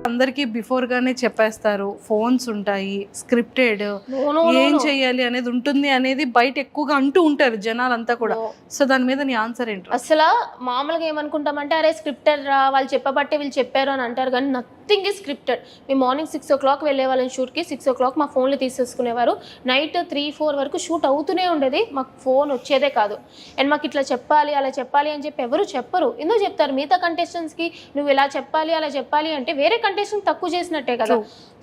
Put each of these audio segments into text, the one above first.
అందరికి బిఫోర్ గానే చెప్పేస్తారు, ఫోన్స్ ఉంటాయి, స్క్రిప్టెడ్, ఏం చెయ్యాలి అనేది ఉంటుంది అనేది బయట ఎక్కువగా అంటూ ఉంటారు జనాలంతా కూడా. సో దాని మీద నీ ఆన్సర్ ఏంటి? అసలు మామూలుగా ఏమనుకుంటామంటే అరే స్క్రిప్టెడ్ రా, వాళ్ళు చెప్పబట్టే వీళ్ళు చెప్పారు అని అంటారు, కానీ నథింగ్ ఈజ్ స్క్రిప్టెడ్. మేము మార్నింగ్ 6 o'clock వెళ్ళే వాళ్ళని షూట్కి, 6 o'clock మా ఫోన్లు తీసేసుకునేవారు, నైట్ 3-4 వరకు షూట్ అవుతూనే ఉండేది, మాకు ఫోన్ వచ్చేదే కాదు. అండ్ మాకు ఇట్లా చెప్పాలి అలా చెప్పాలి అని చెప్పి ఎవరు చెప్పరు. ఎందుకు చెప్తారు? మిగతా కంటెస్టెంట్స్కి నువ్వు ఇలా చెప్పాలి అలా చెప్పాలి అంటే వేరే కంటెస్టెంట్ తక్కువ చేసినట్టే కదా.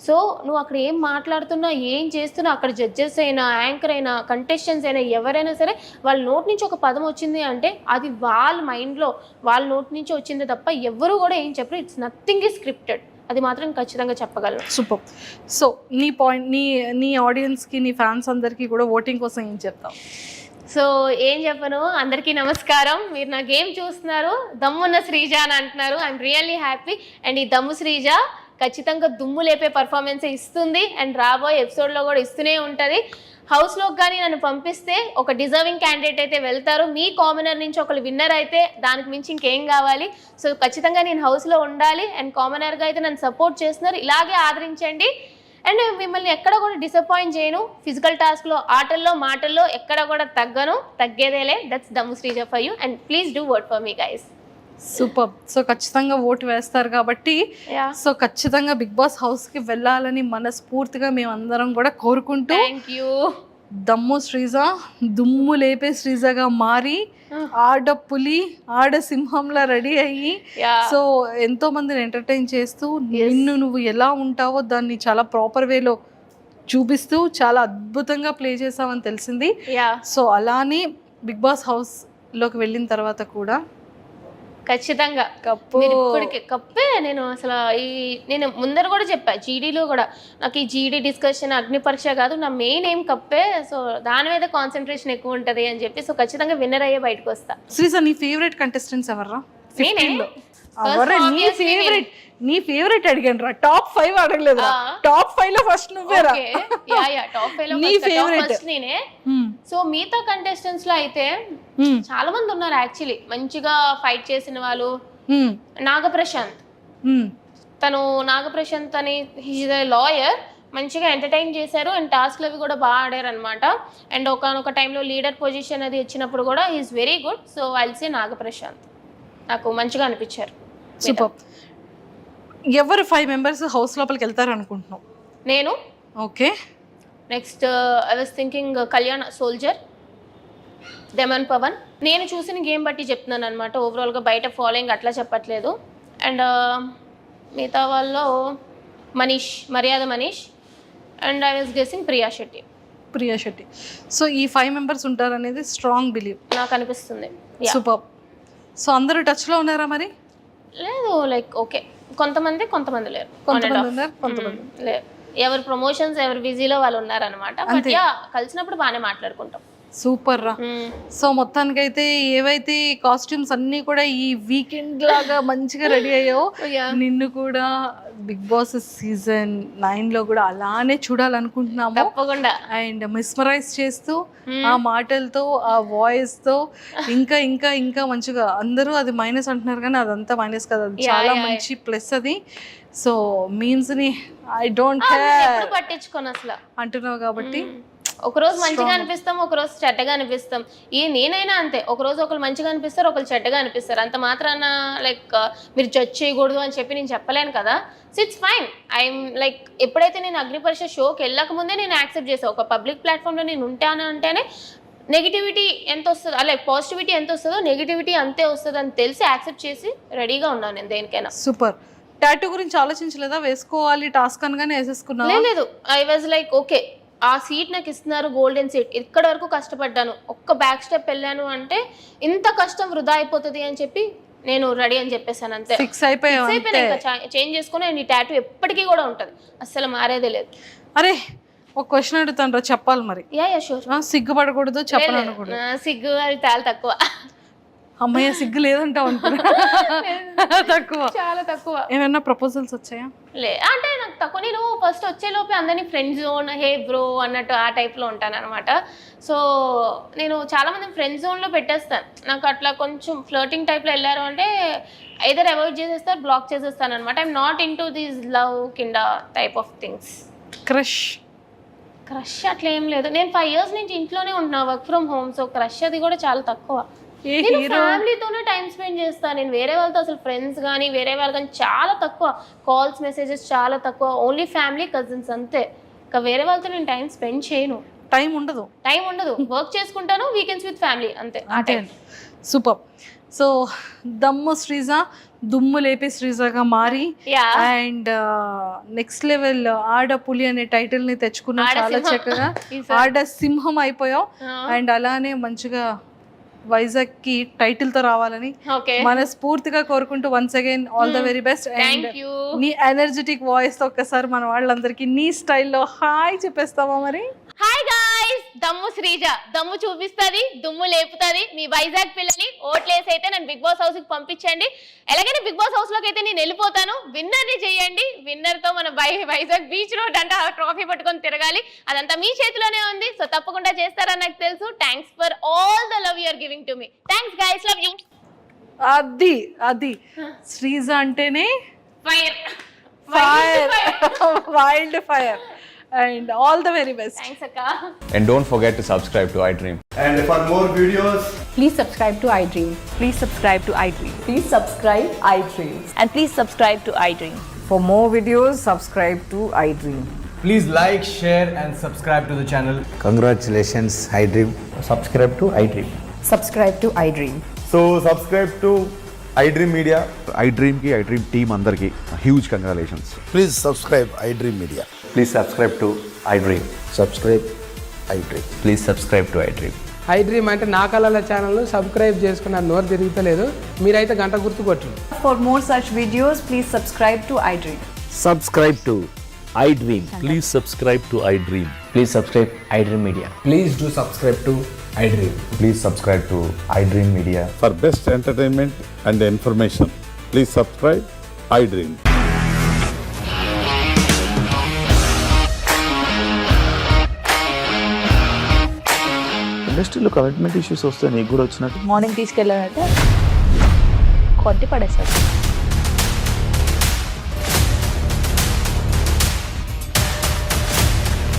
సో నువ్వు అక్కడ ఏం మాట్లాడుతున్నా ఏం చేస్తున్నా, అక్కడ జడ్జెస్ అయినా యాంకర్ అయినా కంటెస్టెంట్స్ అయినా ఎవరైనా సరే వాళ్ళ నోటి నుంచి ఒక పదం వచ్చింది అంటే అది వాళ్ళ మైండ్లో వాళ్ళ నోటి నుంచి వచ్చింది తప్ప ఎవరు కూడా ఏం చెప్పరు. ఇట్స్ నథింగ్ ఈజ్ స్క్రిప్టెడ్, అది మాత్రం ఖచ్చితంగా చెప్పగలను. సూపర్. సో నీ పాయింట్, నీ ఆడియన్స్కి, నీ ఫ్యాన్స్ అందరికీ కూడా ఓటింగ్ కోసం ఏం చెప్తావు? సో ఏం చెప్పను, అందరికీ నమస్కారం. మీరు నా గేమ్ చూస్తున్నారు, దమ్మున్న శ్రీజ అని అంటున్నారు. I'm really happy. అండ్ ఈ దమ్ము శ్రీజ ఖచ్చితంగా దుమ్ము లేపే పర్ఫార్మెన్స్ ఇస్తుంది అండ్ రాబోయే ఎపిసోడ్లో కూడా ఇస్తూనే ఉంటుంది. హౌస్లోకి కానీ నన్ను పంపిస్తే ఒక డిజర్వింగ్ క్యాండిడేట్ అయితే వెళ్తారు, మీ కామనర్ నుంచి ఒకరు విన్నర్ అయితే దానికి మించి ఇంకేం కావాలి. సో ఖచ్చితంగా నేను హౌస్లో ఉండాలి అండ్ కామనర్గా అయితే నన్ను సపోర్ట్ చేస్తున్నారు, ఇలాగే ఆదరించండి. అండ్ మిమ్మల్ని ఎక్కడ కూడా డిసప్పాయింట్ చేయను. ఫిజికల్ టాస్క్లో, ఆటల్లో, మాటల్లో ఎక్కడ కూడా తగ్గను, తగ్గేదేలే. దట్స్ దమ్ము Sreeja for you and please do work for me guys. Super. So ఖచ్చితంగా ఓటు వేస్తారు కాబట్టి సో ఖచ్చితంగా బిగ్ బాస్ హౌస్కి వెళ్ళాలని మనస్ఫూర్తిగా మేమందరం కూడా కోరుకుంటూ, థ్యాంక్ యూ. దమ్ము శ్రీజ దుమ్ము లేపే శ్రీజగా మారి ఆడ పులి ఆడ సింహంలా రెడీ అయ్యి సో ఎంతో మందిని ఎంటర్టైన్ చేస్తూ నిన్ను నువ్వు ఎలా ఉంటావో దాన్ని చాలా ప్రాపర్ వేలో చూపిస్తూ చాలా అద్భుతంగా ప్లే చేసావని తెలిసింది. సో అలానే బిగ్ బాస్ హౌస్లోకి వెళ్ళిన తర్వాత కూడా ఖచ్చితంగా ఇప్పటికే కప్పే. నేను అసలు నేను ముందర కూడా చెప్పా, జీడీలో కూడా నాకు ఈ జీడీ డిస్కషన్, అగ్ని పరీక్ష కాదు, నా మెయిన్ ఏం కప్పే. సో దాని మీద కాన్సన్ట్రేషన్ ఎక్కువ ఉంటుంది అని చెప్పి సో ఖచ్చితంగా విన్నర్ అయ్యే బయటకు వస్తా. శ్రీజ, నీ ఫేవరెట్ కంటెస్టెంట్స్ ఎవర్రా? నీ ఫేవరెట్ అడిగాను రా, టాప్ 5 అడగలేదు. టాప్ 5 లో ఫస్ట్ నువ్వేరా? టాప్ 5 లో నీ ఫేవరెట్ నేనే. సో మిగతా కంటెస్టెంట్స్ లో అయితే చాలా మంది ఉన్నారు యాక్చువల్లీ మంచిగా ఫైట్ చేసిన వాళ్ళు. నాగప్రశాంత్, నాగప్రశాంత్ అని హీజ్ ఎ లాయర్, మంచిగా ఎంటర్టైన్ చేశారు అండ్ టాస్క్లు అవి కూడా బాగా ఆడారు అనమాట. అండ్ ఒకనొక టైంలో లీడర్ పొజిషన్ అది వచ్చినప్పుడు కూడా he's very good. So I'll say Nagaprashanth, నాకు మంచిగా అనిపించారు. సూపర్. ఎవరు 5 మెంబర్స్ హౌస్ లోపలికి వెళ్తారు అనుకుంటున్నావు? నేను okay. Next I was thinking Kalyan soldier, demon Pavan. నేను చూసిన గేమ్ బట్టి చెప్తున్నాను అనమాట, ఓవరాల్గా బయట ఫాలోయింగ్ అట్లా చెప్పట్లేదు. అండ్ మిగతా వాళ్ళు మనీష్, మర్యాద Manish, and I was guessing Priya Shetty. So ఈ 5 మెంబర్స్ ఉంటారు అనేది స్ట్రాంగ్ బిలీవ్ నాకు అనిపిస్తుంది. సూపర్. సో అందరూ టచ్లో ఉన్నారా మరి? లేదు, లైక్ ఓకే, కొంతమంది లేరు, లేరు. ఎవరు ప్రమోషన్స్ ఎవరు బిజీలో వాళ్ళు ఉన్నారనమాట. బట్ యా కలిసినప్పుడు బాగానే మాట్లాడుకుంటాం. సూపర్ రా. సో మొత్తానికైతే ఏవైతే కాస్ట్యూమ్స్ అన్నీ కూడా ఈ వీకెండ్ లాగా మంచిగా రెడీ అయ్యావు, నిన్ను కూడా బిగ్ బాస్ సీజన్ 9 లో కూడా అలానే చూడాలనుకుంటున్నాము తప్పకుండా. అండ్ మిస్మరైజ్ చేస్తూ ఆ మాటలతో, ఆ వాయిస్ తో ఇంకా ఇంకా ఇంకా మంచిగా, అందరూ అది మైనస్ అంటున్నారు కానీ అదంతా మైనస్ కదా, చాలా మంచి ప్లస్ అది. సో మీమ్స్ ని ఐ డోంట్ కేర్ పట్టించుకోను అసలు అంటున్నావు కాబట్టి ఒకరోజు మంచిగా అనిపిస్తాం, ఒకరోజు చెడ్డగా అనిపిస్తాం. నేనైనా అంతే, ఒకరోజు ఒకరు మంచిగా అనిపిస్తారు, ఒకరు చెడ్డగా అనిపిస్తారు. అంత మాత్రాన లైక్ మీరు జడ్జ్ చేయకూడదు అని చెప్పి నేను చెప్పలేను కదా. So it's fine. I'm like ఎప్పుడైతే నేను అగ్ని పరీక్ష షోకి వెళ్ళక ముందే నేను యాక్సెప్ట్ చేసాను, ఒక పబ్లిక్ ప్లాట్ఫామ్లో నేను ఉంటాను అంటేనే నెగిటివిటీ ఎంత వస్తుందో, అలా పాజిటివిటీ ఎంత వస్తుందో నెగిటివిటీ అంతే వస్తుంది అని తెలిసి యాక్సెప్ట్ చేసి రెడీగా ఉన్నాను నేను దేనికైనా. సూపర్. టాటూ గురించి ఆలోచించలేదా? వేసుకోవాలి టాస్క్ అనగానే వేసేసుకున్నా? లేదు, ఐ వాజ్ లైక్ ఓకే, ఆ సీట్ నాకు ఇస్తున్నారు, గోల్డెన్ సీట్, ఇక్కడ వరకు కష్టపడ్డాను, ఒక్క బ్యాక్ స్టెప్ వెళ్ళాను అంటే ఇంత కష్టం వృధా అయిపోతుంది అని చెప్పి నేను రెడీ అని చెప్పేసాను అంతే. ఫిక్స్ అయిపోయాను, చేంజ్ చేసుకుని నీ టాటూ ఎప్పటికీ కూడా ఉంటుంది, అస్సలు మారేదే లేదు. అరే ఒక క్వశ్చన్ అడుగుతాను రా, చెప్పాలి మరి. Yeah sure. సిగ్గుపడకూడదు, చెప్పనకూడదు. సిగ్గు అది చాలా తక్కువ. అమ్మయ్య సిగ్గు లేదంటావు అనుకున్నా. తక్కువ, చాలా తక్కువ. ఏమైనా ప్రపోజల్స్ వచ్చాయా? అంటే నాకు తక్కువ. నేను ఫస్ట్ వచ్చేలోపే అందరినీ ఫ్రెండ్ జోన్, హే బ్రో అన్నట్టు ఆ టైప్లో ఉంటాను అనమాట. సో నేను చాలామంది ఫ్రెండ్ జోన్లో పెట్టేస్తాను. నాకు అట్లా కొంచెం ఫ్లర్టింగ్ టైప్లో వెళ్ళారు అంటే ఐదర్ అవాయిడ్ చేసేస్తారు, బ్లాక్ చేసేస్తాను అనమాట. I'm not in to these love కింద టైప్ ఆఫ్ థింగ్స్. క్రష్ అట్లా ఏం లేదు. నేను 5 years నుంచి ఇంట్లోనే ఉంటున్నా, work from home. So crush అది కూడా చాలా తక్కువ. నేను ఫ్యామిలీతోనే టైం స్పెండ్ చేస్తాను. నేను వేరే వాళ్ళతో అసలు ఫ్రెండ్స్ కానీ వేరే వాళ్ళు కానీ చాలా తక్కువ. కాల్స్, మెసేజెస్ చాలా తక్కువ. ఓన్లీ ఫ్యామిలీ, కజిన్స్ అంతే. ఇంకా వేరే వాళ్ళతో నేను టైం స్పెండ్ చేయను. టైం ఉండదు. వర్క్ చేసుకుంటాను, వీకెండ్స్ విత్ ఫ్యామిలీ అంతే. సూపర్. సో దమ్ము శ్రీజ దుమ్ము లేపే శ్రీజగా మారి అండ్ నెక్స్ట్ లెవెల్ ఆడ పులి అనే టైటిల్ ని తెచ్చుకున్నా. చాలా చక్కగా ఆడ సింహం అయిపోయావు. అండ్ అలానే మంచిగా వైజాగ్ కి టైటిల్ తో రావాలని మనస్ఫూర్తిగా కోరుకుంటూ once again all the very best. And నీ ఎనర్జెటిక్ వాయిస్ తో ఒక్కసారి మన వాళ్ళందరికీ నీ స్టైల్లో హాయ్ చెప్పేస్తావా మరి? హాయ్ గాయ్స్, దమ్ము శ్రీజ దమ్ము చూపిస్తుంది, దుమ్ము లేపుతుంది. మీ వైజాగ్ పిల్లని ఓట్లేసి అయితే నన్ను బిగ్ బాస్ హౌస్ కి పంపించండి. ఎలాగైనా బిగ్ బాస్ హౌస్ లోకి అయితే నేను వెళ్ళిపోతాను. విన్నర్ని చేయండి. విన్నర్ తో మన వైజాగ్ బీచ్ రోడ్ అంటే ఆ ట్రోఫీ పట్టుకొని తిరగాలి. అదంతా మీ చేతిలోనే ఉంది. సో తప్పకుండా చేస్తారని నాకు తెలుసు. Thanks for all the love you are giving to me. Thanks guys, love you. అది శ్రీజ అంటేనే fire, wild fire. And all the very best. Thanks Akka. And don't forget to subscribe to iDream. And for more videos, please subscribe to iDream. Please subscribe to iDream. Please subscribe iDream. And please subscribe to iDream. For more videos, subscribe to iDream. please like, share and subscribe to the channel. Congratulations, iDream. Subscribe to iDream. Subscribe to iDream. So subscribe to iDream Media. iDream ki iDream team andarki huge congratulations. Please subscribe iDream Media. Please subscribe to iDream. Subscribe iDream. Please subscribe to iDream. iDream అంటే నా కళల channel subscribe చేసుకున్న నోరు తిరుగుతలేదు. మీరైతే గంట గుర్తు కొట్టండి. For more such videos, please subscribe to iDream. Subscribe to iDream. Please subscribe to iDream. Please subscribe iDream Media. Please do subscribe to iDream. Please subscribe to iDream Media. For best entertainment and information, please subscribe iDream. ఇండస్ట్రీలో commitment issues వస్తే నీకు కూడా వచ్చినట్టు morning తీసుకెళ్ళాలంటే కొట్టి పడేసాడు.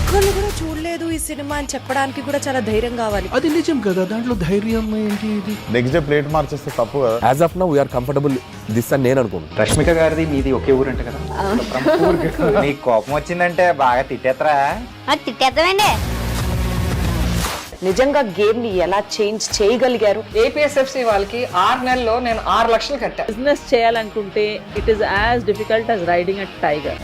ఒక్కళ్ళు కూడా చూడలేదు ఈ సినిమా అని చెప్పడానికి కూడా చాలా ధైర్యం కావాలి. అది నిజం కదా, దాంట్లో ధైర్యం ఏంటి? ఇది నెక్స్ట్ డే ప్లేట్ మార్చేస్తే తప్పు కదా. As of now we are comfortable this అని నేను అనుకుంటున్నాను. రష్మిక గారిది మీది ఒకే ఊరు అంటే కదా. నీకు కోపం వచ్చిందంటే బాగా తిట్టేత్తరా? తిట్టేద్దామండి. నిజంగా గేమ్ ని ఎలా చేంజ్ చేయగలిగారు? ఏపీఎస్ఎఫ్సి వాళ్ళకి 6 నెలల్లో నేను 6 లక్షలు కట్టా. బిజినెస్ చేయాలనుకుంటే it is as difficult as riding a tiger.